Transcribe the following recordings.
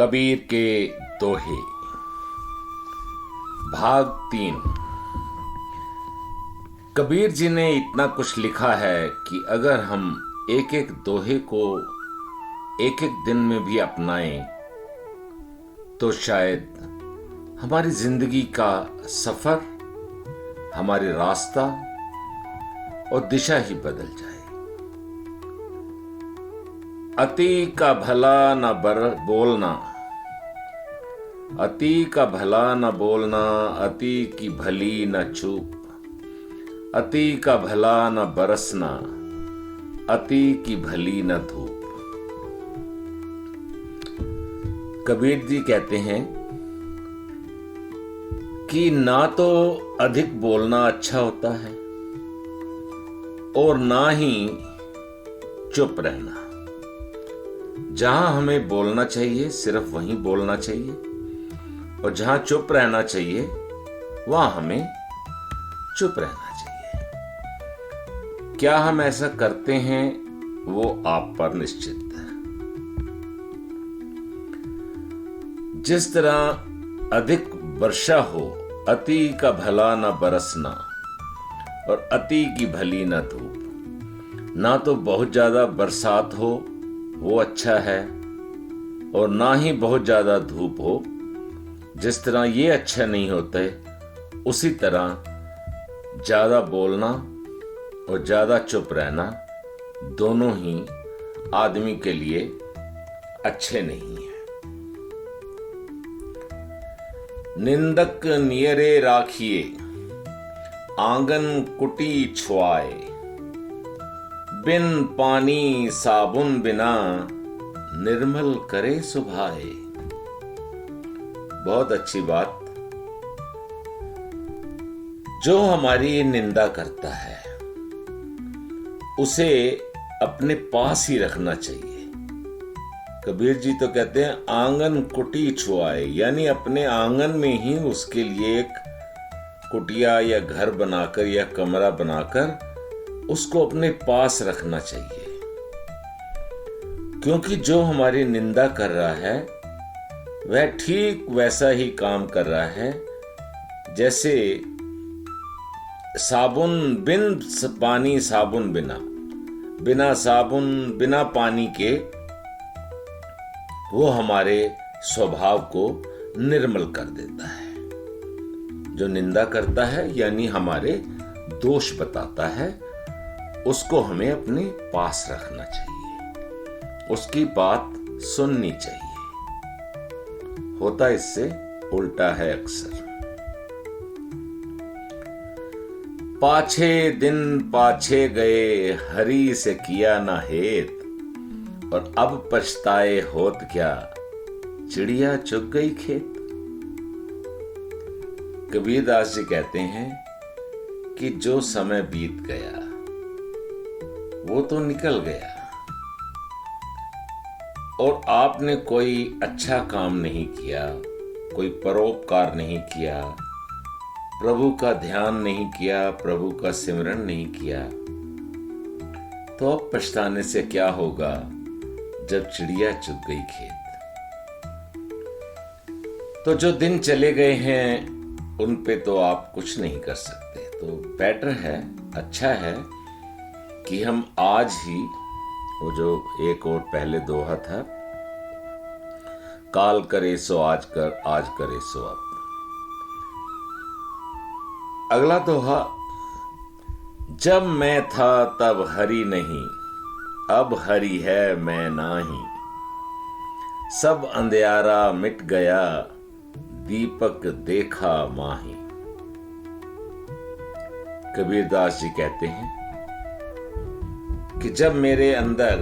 कबीर के दोहे भाग 3। कबीर जी ने इतना कुछ लिखा है कि अगर हम एक एक दोहे को एक एक दिन में भी अपनाएं तो शायद हमारी जिंदगी का सफर, हमारी रास्ता और दिशा ही बदल जाए। अति का भला न बोलना, अति का भला न बोलना, अति की भली न चूप, अति का भला न बरसना, अति की भली न धूप। कबीर जी कहते हैं कि ना तो अधिक बोलना अच्छा होता है और ना ही चुप रहना। जहां हमें बोलना चाहिए सिर्फ वहीं बोलना चाहिए और जहां चुप रहना चाहिए वहां हमें चुप रहना चाहिए। क्या हम ऐसा करते हैं वो आप पर निश्चित है। जिस तरह अधिक वर्षा हो, अति का भला न बरसना और अति की भली न धूप। ना तो बहुत ज्यादा बरसात हो वो अच्छा है और ना ही बहुत ज्यादा धूप हो। जिस तरह ये अच्छा नहीं होते, उसी तरह ज्यादा बोलना और ज्यादा चुप रहना दोनों ही आदमी के लिए अच्छे नहीं है। निंदक नियरे राखिए, आंगन कुटी छुआए, बिन पानी साबुन बिना निर्मल करे सुभाए। बहुत अच्छी बात। जो हमारी निंदा करता है उसे अपने पास ही रखना चाहिए। कबीर जी तो कहते हैं आंगन कुटी छुआए, यानी अपने आंगन में ही उसके लिए एक कुटिया या घर बनाकर या कमरा बनाकर उसको अपने पास रखना चाहिए। क्योंकि जो हमारी निंदा कर रहा है वह ठीक वैसा ही काम कर रहा है जैसे साबुन बिन पानी साबुन बिना, बिना साबुन बिना पानी के वो हमारे स्वभाव को निर्मल कर देता है। जो निंदा करता है यानी हमारे दोष बताता है, उसको हमें अपने पास रखना चाहिए, उसकी बात सुननी चाहिए। होता इससे उल्टा है अक्सर। पाछे दिन पाछे गए, हरि से किया ना हेत, और अब पछताए होत क्या, चिड़िया चुग गई खेत। कबीरदास जी कहते हैं कि जो समय बीत गया वो तो निकल गया और आपने कोई अच्छा काम नहीं किया, कोई परोपकार नहीं किया, प्रभु का ध्यान नहीं किया, प्रभु का सिमरन नहीं किया, तो अब पछताने से क्या होगा जब चिड़िया चुग गई खेत। तो जो दिन चले गए हैं उन पे तो आप कुछ नहीं कर सकते। तो बेटर है, अच्छा है कि हम आज ही, वो जो एक और पहले दोहा था, काल करे सो आज कर, आज करे सो अब। अगला दोहा, जब मैं था तब हरि नहीं, अब हरि है मैं नाही, सब अंधियारा मिट गया, दीपक देखा माही। कबीरदास जी कहते हैं कि जब मेरे अंदर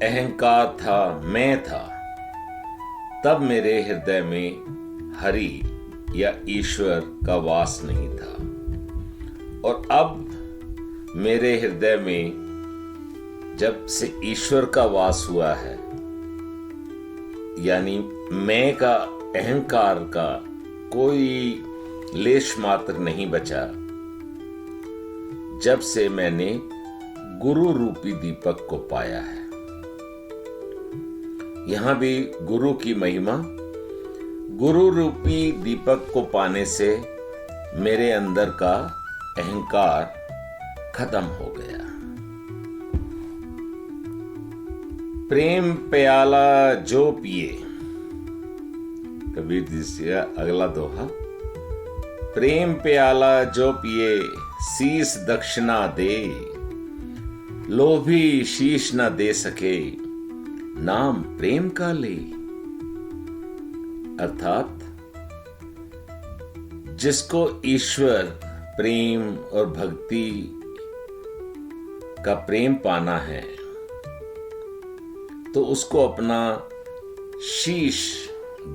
अहंकार था, मैं था, तब मेरे हृदय में हरि या ईश्वर का वास नहीं था। और अब मेरे हृदय में जब से ईश्वर का वास हुआ है, यानी मैं का, अहंकार का कोई लेश मात्र नहीं बचा, जब से मैंने गुरु रूपी दीपक को पाया है। यहां भी गुरु की महिमा, गुरु रूपी दीपक को पाने से मेरे अंदर का अहंकार खत्म हो गया। प्रेम प्याला जो पिए, कबीर जी से अगला दोहा, प्रेम प्याला जो पिए शीश दक्षिणा दे, लोभी शीश न दे सके नाम प्रेम का ले। अर्थात जिसको ईश्वर प्रेम और भक्ति का प्रेम पाना है तो उसको अपना शीश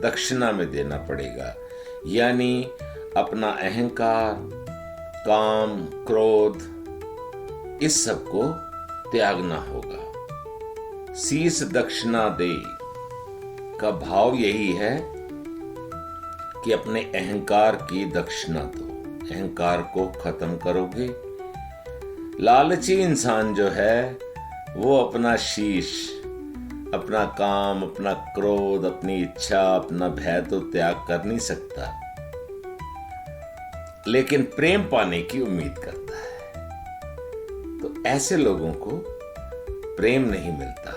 दक्षिणा में देना पड़ेगा, यानी अपना अहंकार, काम, क्रोध, इस सब को त्यागना होगा। शीश दक्षिणा दे का भाव यही है कि अपने अहंकार की दक्षिणा दो, अहंकार को खत्म करोगे। लालची इंसान जो है वो अपना शीश, अपना काम, अपना क्रोध, अपनी इच्छा, अपना भय तो त्याग कर नहीं सकता, लेकिन प्रेम पाने की उम्मीद करता है। तो ऐसे लोगों को प्रेम नहीं मिलता।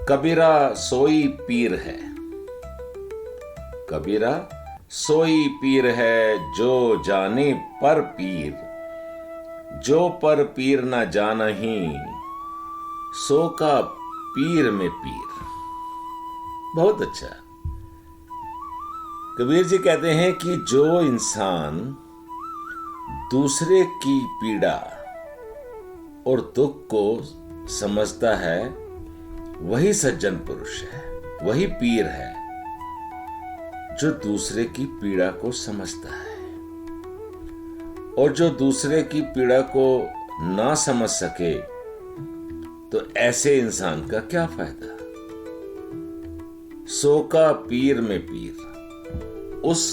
कबीरा सोई पीर है, कबीरा सोई पीर है जो जाने पर पीर, जो पर पीर ना जाना ही सो का पीर में पीर। बहुत अच्छा। कबीर जी कहते हैं कि जो इंसान दूसरे की पीड़ा और दुख को समझता है वही सज्जन पुरुष है, वही पीर है जो दूसरे की पीड़ा को समझता है। और जो दूसरे की पीड़ा को ना समझ सके तो ऐसे इंसान का क्या फायदा। सो का पीर में पीर, उस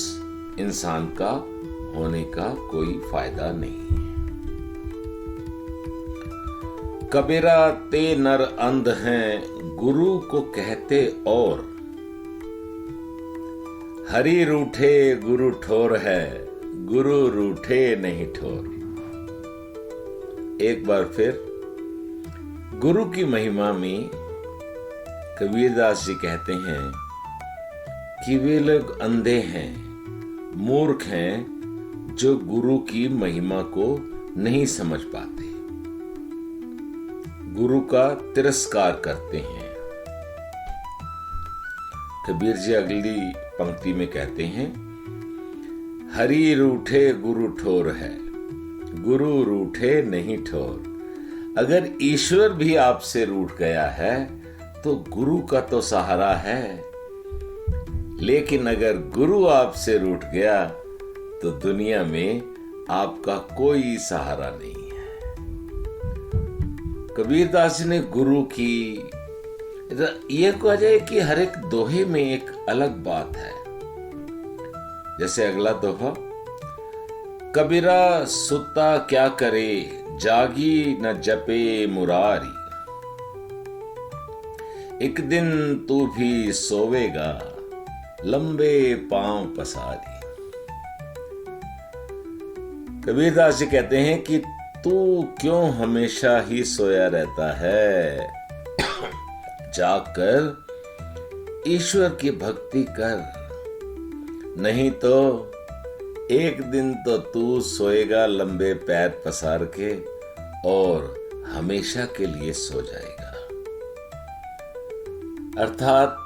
इंसान का होने का कोई फायदा नहीं है। कबीरा ते नर अंध हैं गुरु को कहते और, हरि रूठे गुरु ठोर है, गुरु रूठे नहीं ठोर। एक बार फिर गुरु की महिमा में कबीरदास जी कहते हैं कि वे लोग अंधे हैं, मूर्ख हैं, जो गुरु की महिमा को नहीं समझ पाते, गुरु का तिरस्कार करते हैं। कबीर जी अगली पंक्ति में कहते हैं, हरि रूठे गुरु ठोर है, गुरु रूठे नहीं ठोर। अगर ईश्वर भी आपसे रूठ गया है तो गुरु का तो सहारा है, लेकिन अगर गुरु आपसे रूठ गया तो दुनिया में आपका कोई सहारा नहीं है। कबीरदास जी ने गुरु की, यह कहा जाए कि हर एक दोहे में एक अलग बात है। जैसे अगला दोहा, कबीरा सुता क्या करे जागी न जपे मुरारी, एक दिन तू भी सोवेगा लंबे पांव पसारी। कबीरदास जी कहते हैं कि तू क्यों हमेशा ही सोया रहता है, जाकर ईश्वर की भक्ति कर, नहीं तो एक दिन तो तू सोएगा लंबे पैर पसार के और हमेशा के लिए सो जाएगा। अर्थात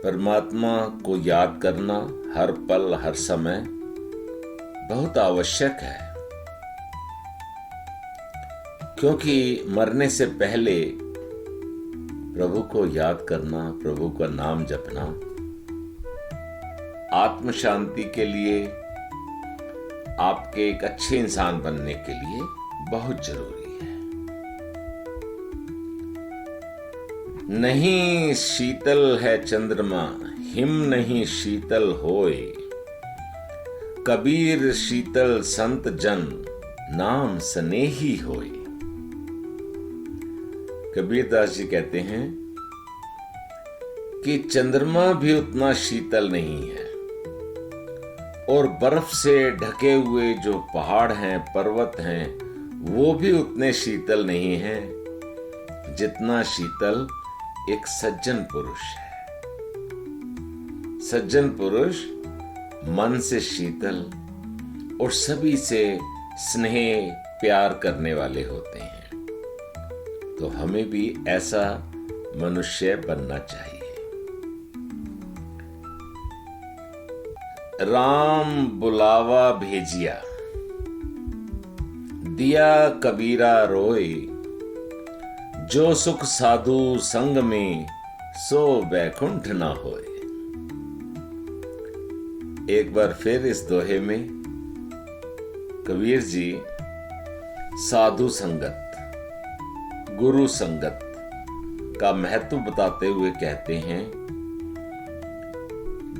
परमात्मा को याद करना हर पल हर समय बहुत आवश्यक है, क्योंकि मरने से पहले प्रभु को याद करना, प्रभु का नाम जपना आत्म शांति के लिए, आपके एक अच्छे इंसान बनने के लिए बहुत जरूरी है। नहीं शीतल है चंद्रमा हिम नहीं शीतल होए, कबीर शीतल संत जन नाम स्नेही होए। कबीरदास जी कहते हैं कि चंद्रमा भी उतना शीतल नहीं है और बर्फ से ढके हुए जो पहाड़ हैं, पर्वत हैं, वो भी उतने शीतल नहीं हैं जितना शीतल एक सज्जन पुरुष है। सज्जन पुरुष मन से शीतल और सभी से स्नेह प्यार करने वाले होते हैं। तो हमें भी ऐसा मनुष्य बनना चाहिए। राम बुलावा भेजिया, दिया कबीरा रोए, जो सुख साधु संग में सो बैकुंठ ना होए। एक बार फिर इस दोहे में कबीर जी साधु संगत, गुरु संगत का महत्व बताते हुए कहते हैं,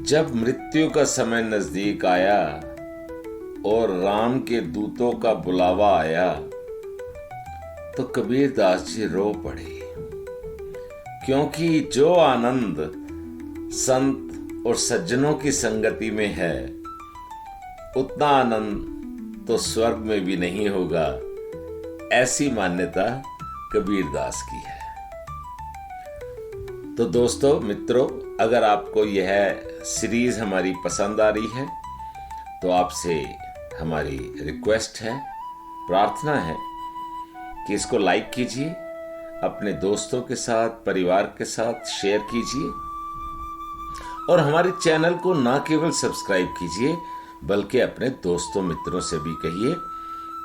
जब मृत्यु का समय नजदीक आया और राम के दूतों का बुलावा आया तो कबीरदास जी रो पड़े, क्योंकि जो आनंद संत और सज्जनों की संगति में है उतना आनंद तो स्वर्ग में भी नहीं होगा। ऐसी मान्यता कबीरदास की है। तो दोस्तों, मित्रों, अगर आपको यह सीरीज हमारी पसंद आ रही है तो आपसे हमारी रिक्वेस्ट है, प्रार्थना है कि इसको लाइक कीजिए, अपने दोस्तों के साथ, परिवार के साथ शेयर कीजिए और हमारे चैनल को ना केवल सब्सक्राइब कीजिए बल्कि अपने दोस्तों मित्रों से भी कहिए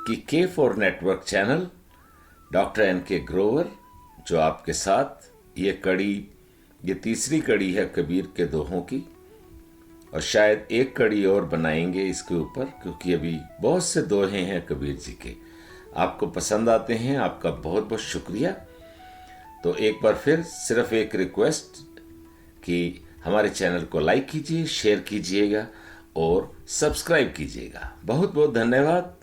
कि K4 network channel doctor NK Grover, जो आपके साथ ये तीसरी कड़ी है कबीर के दोहों की, और शायद एक कड़ी और बनाएंगे इसके ऊपर, क्योंकि अभी बहुत से दोहे हैं कबीर जी के। आपको पसंद आते हैं, आपका बहुत बहुत शुक्रिया। तो एक बार फिर सिर्फ एक रिक्वेस्ट कि हमारे चैनल को लाइक कीजिए, शेयर कीजिएगा और सब्सक्राइब कीजिएगा। बहुत बहुत धन्यवाद।